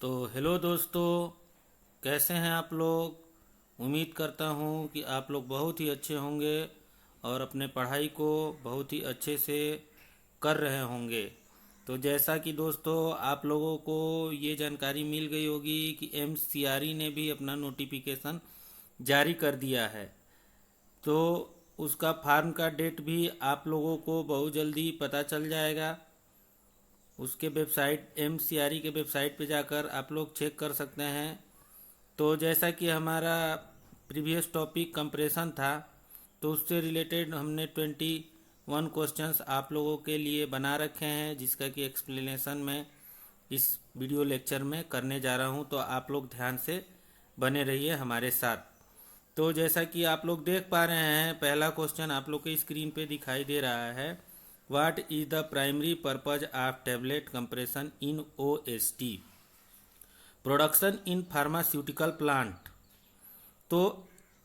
तो हेलो दोस्तों, कैसे हैं आप लोग। उम्मीद करता हूं कि आप लोग बहुत ही अच्छे होंगे और अपने पढ़ाई को बहुत ही अच्छे से कर रहे होंगे। तो जैसा कि दोस्तों आप लोगों को ये जानकारी मिल गई होगी कि एमसीआरई ने भी अपना नोटिफिकेशन जारी कर दिया है। तो उसका फार्म का डेट भी आप लोगों को बहुत जल्दी पता चल जाएगा। उसके वेबसाइट एमसीआरई के वेबसाइट पे जाकर आप लोग चेक कर सकते हैं। तो जैसा कि हमारा प्रीवियस टॉपिक कंप्रेशन था, तो उससे रिलेटेड हमने 21 क्वेश्चंस आप लोगों के लिए बना रखे हैं, जिसका कि एक्सप्लेनेशन मैं इस वीडियो लेक्चर में करने जा रहा हूं। तो आप लोग ध्यान से बने रहिए हमारे साथ। तो जैसा कि आप लोग देख पा रहे हैं, पहला क्वेश्चन आप लोग के स्क्रीन पे दिखाई दे रहा है। What is the primary purpose of tablet compression in OST production in pharmaceutical plant. तो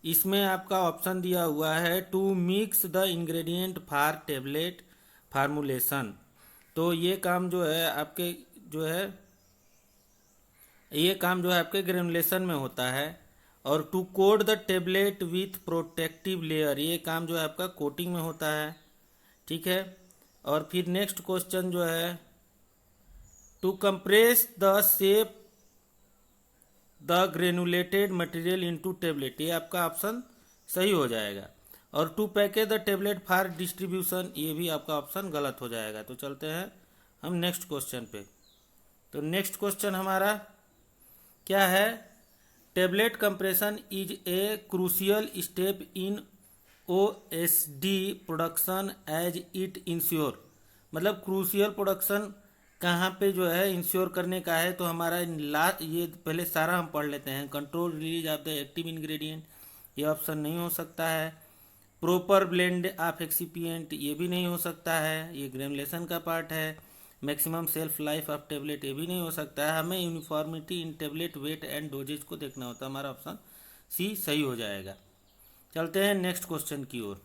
इसमें आपका ऑप्शन दिया हुआ है to mix the ingredient for tablet formulation. तो ये काम जो है आपके आपके ग्रेनुलेशन में होता है। और to coat the tablet with protective layer, ये काम जो है आपका कोटिंग में होता है। ठीक है। और फिर नेक्स्ट क्वेश्चन जो है to compress the shape the granulated material into tablet, ये आपका ऑप्शन सही हो जाएगा। और to package the tablet for distribution, ये भी आपका ऑप्शन गलत हो जाएगा। तो चलते हैं हम नेक्स्ट क्वेश्चन पे। तो नेक्स्ट क्वेश्चन हमारा क्या है, tablet compression is a crucial step in OSD production as it ensure. मतलब क्रूशियल प्रोडक्शन कहाँ पे जो है इंश्योर करने का है। तो हमारा ये पहले सारा हम पढ़ लेते हैं। Control release of the active ingredient, ये ऑप्शन नहीं हो सकता है। प्रॉपर ब्लेंड ऑफ एक्सिपिएंट, ये भी नहीं हो सकता है, ये ग्रेनुलेशन का पार्ट है। Maximum shelf life of tablet, ये भी नहीं हो सकता है। हमें uniformity in tablet weight and doses को देखना होता है। हमारा ऑप्शन सी सही हो जाएगा। चलते हैं नेक्स्ट क्वेश्चन की ओर।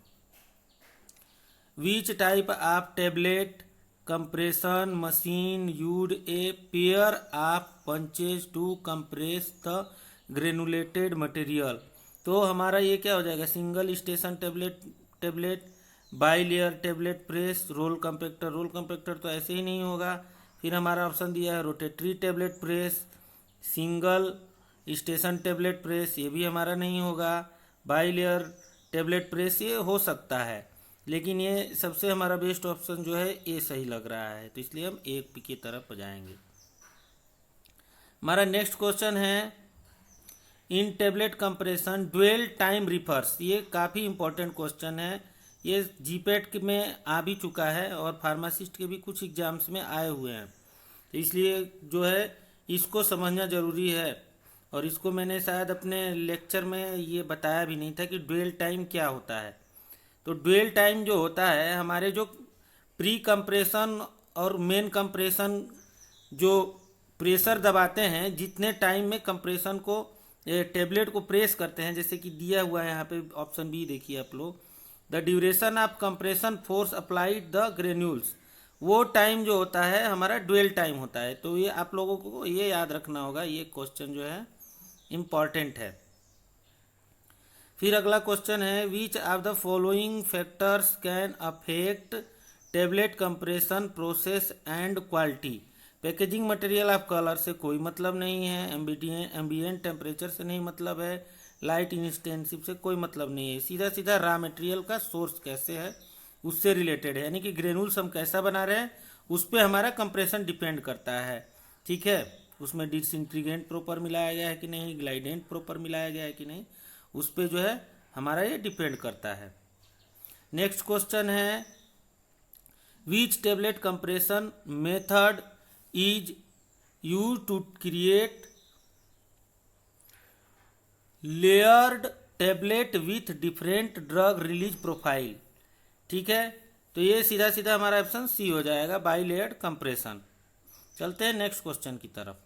Which type of tablet compression machine use a pair of punches to compress the granulated material. तो हमारा ये क्या हो जाएगा, single station tablet bilayer tablet press, roll compactor तो ऐसे ही नहीं होगा। फिर हमारा ऑप्शन दिया है rotatory tablet press, single station tablet press, ये भी हमारा नहीं होगा। बाई लेयर टेबलेट प्रेस ये हो सकता है, लेकिन ये सबसे हमारा बेस्ट ऑप्शन जो है ये सही लग रहा है। तो इसलिए हम एक की तरफ जाएंगे। हमारा नेक्स्ट क्वेश्चन है in tablet compression dwell time refers. ये काफ़ी इंपॉर्टेंट क्वेश्चन है। ये जीपेट में आ भी चुका है और फार्मासिस्ट के भी कुछ एग्जाम्स में आए हुए हैं। तो इसलिए जो है इसको समझना जरूरी है। और इसको मैंने शायद अपने लेक्चर में ये बताया भी नहीं था कि ड्वेल टाइम क्या होता है। तो ड्वेल टाइम जो होता है, हमारे जो प्री कंप्रेशन और मेन कंप्रेशन जो प्रेशर दबाते हैं, जितने टाइम में कंप्रेशन को टेबलेट को प्रेस करते हैं, जैसे कि दिया हुआ है यहाँ पे ऑप्शन बी देखिए आप लोग, the duration of compression force applied the granules, वो टाइम जो होता है हमारा ड्वेल टाइम होता है। तो ये आप लोगों को ये याद रखना होगा, ये क्वेश्चन जो है इम्पॉर्टेंट है। फिर अगला क्वेश्चन है which of the following factors can affect tablet compression process and quality. Packaging material of colour से कोई मतलब नहीं है, एम्बिएंट टेम्परेचर से नहीं मतलब है, लाइट इंटेंसिव से कोई मतलब नहीं है। सीधा सीधा रॉ मटेरियल का सोर्स कैसे है उससे रिलेटेड है, यानी कि ग्रेनुल्स हम कैसा बना रहे हैं उस पर हमारा कंप्रेशन डिपेंड करता है। ठीक है, उसमें डिसइंटीग्रेंट प्रॉपर मिलाया गया है कि नहीं, ग्लाइडेंट प्रॉपर मिलाया गया है कि नहीं, उस पर जो है हमारा ये डिपेंड करता है। नेक्स्ट क्वेश्चन है which tablet compression method is use to create layered tablet with different drug release profile. ठीक है, तो ये सीधा सीधा हमारा ऑप्शन सी हो जाएगा, बाई लेयर्ड कंप्रेशन। चलते हैं नेक्स्ट क्वेश्चन की तरफ।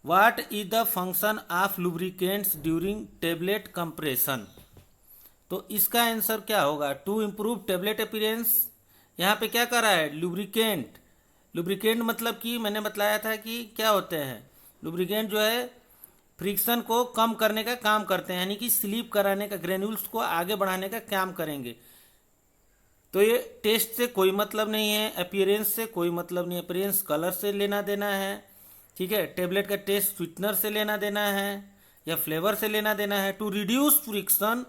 What is the function of lubricants during tablet compression. तो इसका आंसर क्या होगा, टू इम्प्रूव टेबलेट अपीयरेंस। यहाँ पे क्या कर रहा है, लुब्रिकेंट लुब्रिकेंट मतलब कि मैंने बताया था कि क्या होते हैं। लुब्रिकेंट जो है फ्रिक्शन को कम करने का काम करते हैं, यानी कि स्लिप कराने का, ग्रेन्यूल्स को आगे बढ़ाने का काम करेंगे। तो ये टेस्ट से कोई मतलब नहीं है, अपीयरेंस से कोई मतलब नहीं है। अपीयरेंस कलर से लेना देना है, ठीक है। टेबलेट का टेस्ट स्वीटनर से लेना देना है या फ्लेवर से लेना देना है। To reduce friction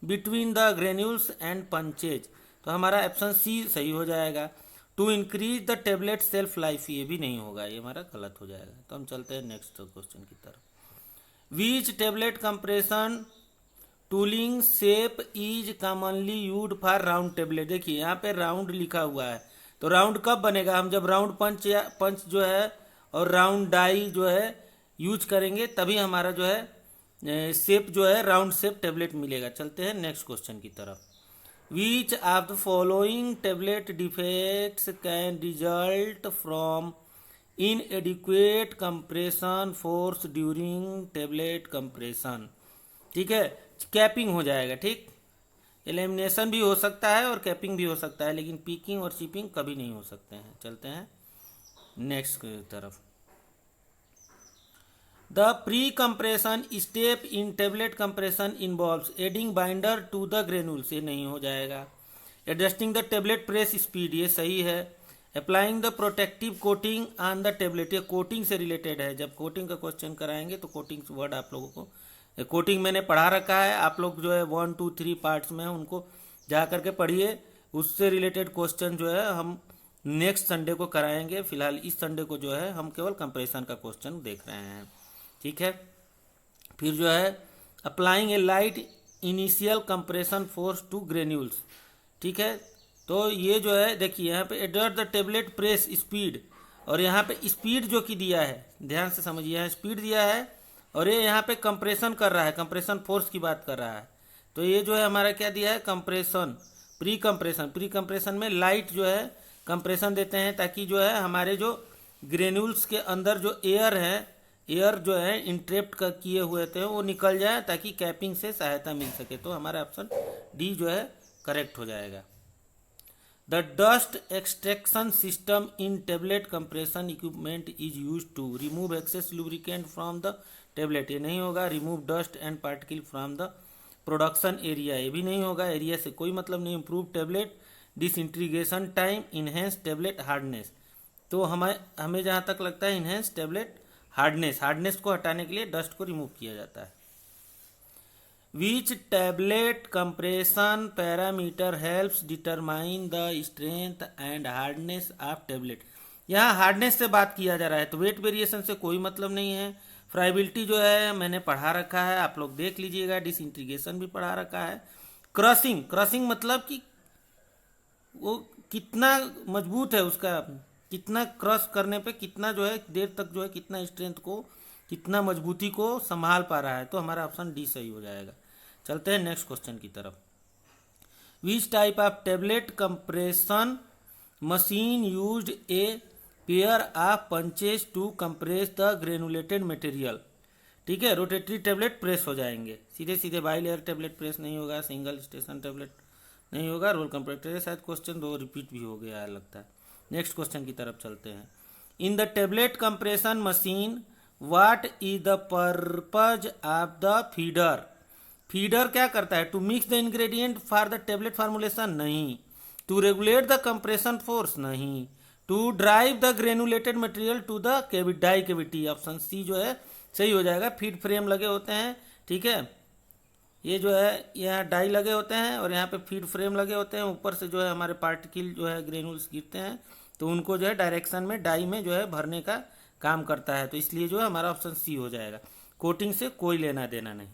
between the granules and punches, तो हमारा ऑप्शन सी सही हो जाएगा। To increase the tablet shelf life, ये भी नहीं होगा, ये हमारा गलत हो जाएगा। तो हम चलते हैं नेक्स्ट क्वेश्चन की तरफ। Which tablet compression tooling shape is commonly use for round tablet. देखिए यहाँ पे राउंड लिखा हुआ है, तो राउंड कब बनेगा, हम जब राउंड पंच या पंच जो है और राउंड डाई जो है यूज करेंगे, तभी हमारा जो है शेप जो है राउंड शेप टेबलेट मिलेगा। चलते हैं नेक्स्ट क्वेश्चन की तरफ। Which of the following tablet defects can result from इनएडिक्वेट compression force during tablet compression. ठीक है, कैपिंग हो जाएगा, ठीक। एलिमिनेशन भी हो सकता है और कैपिंग भी हो सकता है, लेकिन पीकिंग और शिपिंग कभी नहीं हो सकते हैं। चलते हैं नेक्स्ट की तरफ। The pre compression step in tablet compression involves adding binder to the granules, ये नहीं हो जाएगा। Adjusting the tablet press speed, ये सही है। Applying the protective coating on the tablet, ये कोटिंग से रिलेटेड है। जब कोटिंग का क्वेश्चन कराएंगे तो कोटिंग वर्ड आप लोगों को, कोटिंग मैंने पढ़ा रखा है, आप लोग जो है 1 2 3 पार्ट्स में उनको जा करके पढ़िए। उससे रिलेटेड क्वेश्चन जो है हम नेक्स्ट संडे को कराएंगे। फिलहाल इस संडे को जो है हम केवल कंप्रेशन का क्वेश्चन देख रहे हैं, ठीक है। फिर जो है applying a light initial compression force to granules, ठीक है। तो ये जो है देखिए यहाँ पे adjust the tablet press speed, और यहाँ पे स्पीड जो कि दिया है, ध्यान से समझिए, यहाँ स्पीड दिया है और ये यहाँ पे कंप्रेशन कर रहा है, कंप्रेशन फोर्स की बात कर रहा है। तो ये जो है हमारा क्या दिया है, compression, pre compression. Pre compression में लाइट जो है कंप्रेशन देते हैं, ताकि जो है हमारे जो ग्रेन्यूल्स के अंदर जो एयर है, एयर जो है इंट्रेप्ट किए हुए थे वो निकल जाए, ताकि कैपिंग से सहायता मिल सके। तो हमारा ऑप्शन डी जो है करेक्ट हो जाएगा। The dust extraction system in tablet compression equipment is use to remove excess lubricant from the tablet, ये नहीं होगा। Remove dust and particle from the production area, ये भी नहीं होगा, एरिया से कोई मतलब नहीं। Improve tablet disintegration time, enhance tablet hardness, तो हमें जहाँ तक लगता है इनहेंस टेबलेट हार्डनेस, हार्डनेस को हटाने के लिए डस्ट को रिमूव किया जाता है। Which tablet compression parameter helps determine the strength and hardness of tablet, यहाँ हार्डनेस से बात किया जा रहा है, तो वेट वेरिएशन से कोई मतलब नहीं है। फ्राइबिलिटी जो है मैंने पढ़ा रखा है, आप लोग देख लीजिएगा। डिसइंटीग्रेशन भी पढ़ा रखा है। क्रशिंग, क्रशिंग मतलब कि वो कितना मजबूत है, उसका कितना क्रश करने पे कितना जो है देर तक जो है कितना स्ट्रेंथ को, कितना मजबूती को संभाल पा रहा है। तो हमारा ऑप्शन डी सही हो जाएगा। चलते हैं नेक्स्ट क्वेश्चन की तरफ। Which type of tablet compression machine used a pair of punches to compress the granulated material, ठीक है। रोटेटरी टेबलेट प्रेस हो जाएंगे, सीधे सीधे बाई लेयर टेबलेट प्रेस नहीं होगा, सिंगल स्टेशन टेबलेट नहीं होगा। रोल कंप्रेटर, शायद क्वेश्चन 2 रिपीट भी हो गया है लगता है। नेक्स्ट क्वेश्चन की तरफ चलते हैं। In the tablet compression machine what is the purpose of the feeder, feeder क्या करता है, to mix the ingredient for the tablet formulation, नहीं। To regulate the compression force, नहीं। To drive the granulated material to the die cavity, option C जो है सही हो जाएगा। फीड फ्रेम लगे होते हैं, ठीक है। ये जो है यहाँ डाई लगे होते हैं और यहाँ पे फीड फ्रेम लगे होते हैं। ऊपर से जो है हमारे पार्टिकल जो है ग्रेनुल्स गिरते हैं, तो उनको जो है डायरेक्शन में डाई में जो है भरने का काम करता है। तो इसलिए जो है हमारा ऑप्शन सी हो जाएगा। कोटिंग से कोई लेना देना नहीं।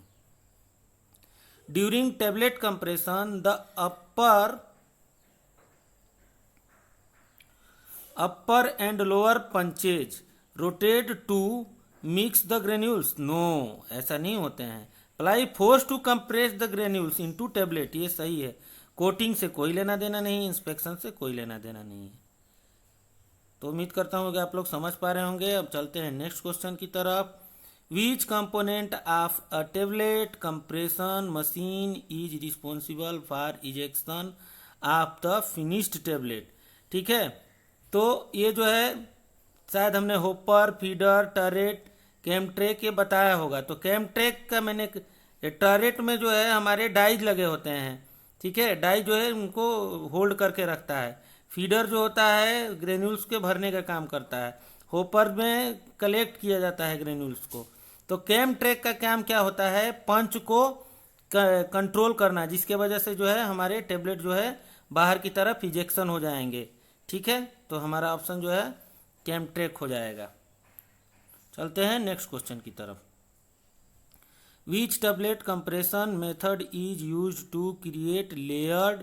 During tablet compression the upper and lower punches rotate to mix the granules, no, ऐसा नहीं होते हैं। Apply force to compress the granules into tablet, ये सही है। कोटिंग से कोई लेना देना नहीं, इंस्पेक्शन से कोई लेना देना नहीं है। तो उम्मीद करता हूँ कि आप लोग समझ पा रहे होंगे। अब चलते हैं नेक्स्ट क्वेश्चन की तरफ। विच component of a tablet compression machine is responsible for ejection of the finished tablet, ठीक है। तो ये जो है शायद हमने होपर, फीडर, टरेट, कैमट्रेक ये बताया होगा। तो कैमट्रेक का मैंने, टरेट में जो है हमारे डाइज लगे होते हैं, ठीक है, डाई जो है उनको होल्ड करके रखता है। फीडर जो होता है ग्रेन्यूल्स के भरने का काम करता है। होपर में कलेक्ट किया जाता है ग्रेन्यूल्स को। तो कैम ट्रैक का काम क्या होता है, पंच को कंट्रोल करना, जिसके वजह से जो है हमारे टेबलेट जो है बाहर की तरफ इजेक्शन हो जाएंगे, ठीक है। तो हमारा ऑप्शन जो है कैम ट्रैक हो जाएगा। चलते हैं नेक्स्ट क्वेश्चन की तरफ। Which tablet compression method is used to create layered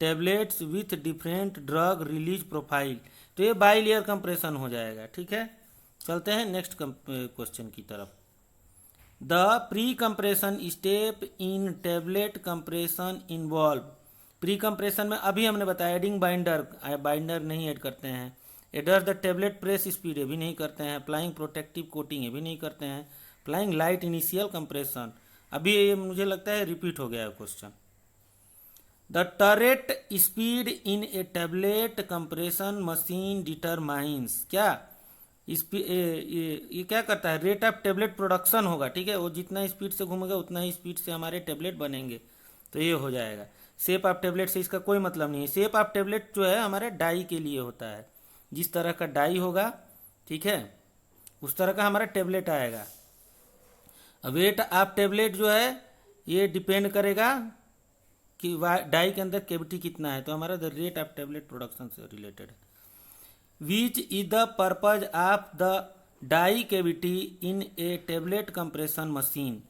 tablets with different drug release profile? तो ये बाई लेयर कंप्रेशन हो जाएगा, ठीक है। चलते हैं नेक्स्ट क्वेश्चन की तरफ। The pre compression step in tablet compression involve. Pre compression में अभी हमने बताया एडिंग बाइंडर नहीं ऐड करते हैं, adder the tablet press speed ये भी नहीं करते हैं, अप्लाइंग प्रोटेक्टिव कोटिंग ये भी नहीं करते हैं, अप्लाइंग लाइट इनिशियल कंप्रेशन। अभी ये मुझे लगता है रिपीट हो गया है question. The turret speed in a tablet compression machine determines. क्या ये क्या करता है, रेट ऑफ टेबलेट प्रोडक्शन होगा, ठीक है। वो जितना स्पीड से घूमेगा उतना ही स्पीड से हमारे टेबलेट बनेंगे, तो ये हो जाएगा। शेप ऑफ टेबलेट से इसका कोई मतलब नहीं है। शेप ऑफ टेबलेट जो है हमारे डाई के लिए होता है, जिस तरह का डाई होगा, ठीक है, उस तरह का हमारा टेबलेट आएगा। वेट ऑफ टेबलेट जो है ये डिपेंड करेगा कि डाई के अंदर कैविटी कितना है, तो हमारा the rate of tablet production से रिलेटेड है। Which is the purpose of the die cavity in a tablet compression machine?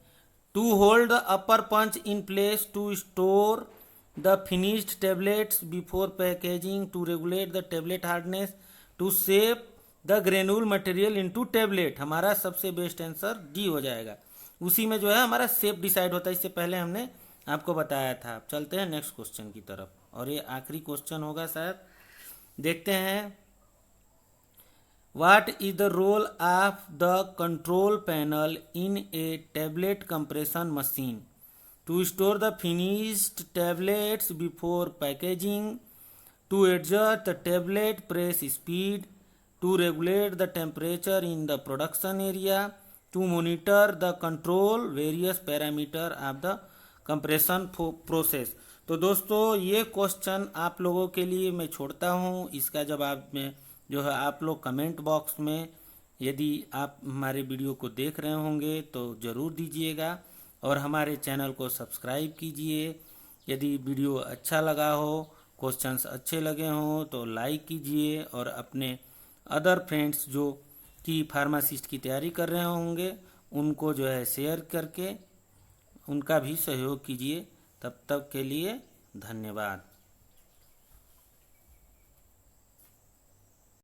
To hold the upper punch in place, to store the finished tablets before packaging, to regulate the tablet hardness, to shape the granule material into tablet. हमारा सबसे best answer D हो जाएगा। उसी में जो है हमारा shape decide होता है, इससे पहले हमने आपको बताया था। चलते हैं नेक्स्ट क्वेश्चन की तरफ, और ये आखिरी क्वेश्चन होगा शायद, देखते हैं। What is the role of the control panel in a tablet compression machine? To store the finished tablets before packaging, to adjust the tablet press speed, to regulate the temperature in the production area, to monitor the control various parameter of the compression process. तो दोस्तों ये question आप लोगों के लिए मैं छोड़ता हूँ। इसका जवाब में जो है आप लोग कमेंट बॉक्स में, यदि आप हमारे वीडियो को देख रहे होंगे तो ज़रूर दीजिएगा, और हमारे चैनल को सब्सक्राइब कीजिए। यदि वीडियो अच्छा लगा हो, क्वेश्चंस अच्छे लगे हों तो लाइक कीजिए, और अपने अदर फ्रेंड्स जो कि फार्मासिस्ट की तैयारी कर रहे होंगे उनको जो है शेयर करके उनका भी सहयोग कीजिए। तब तक के लिए धन्यवाद।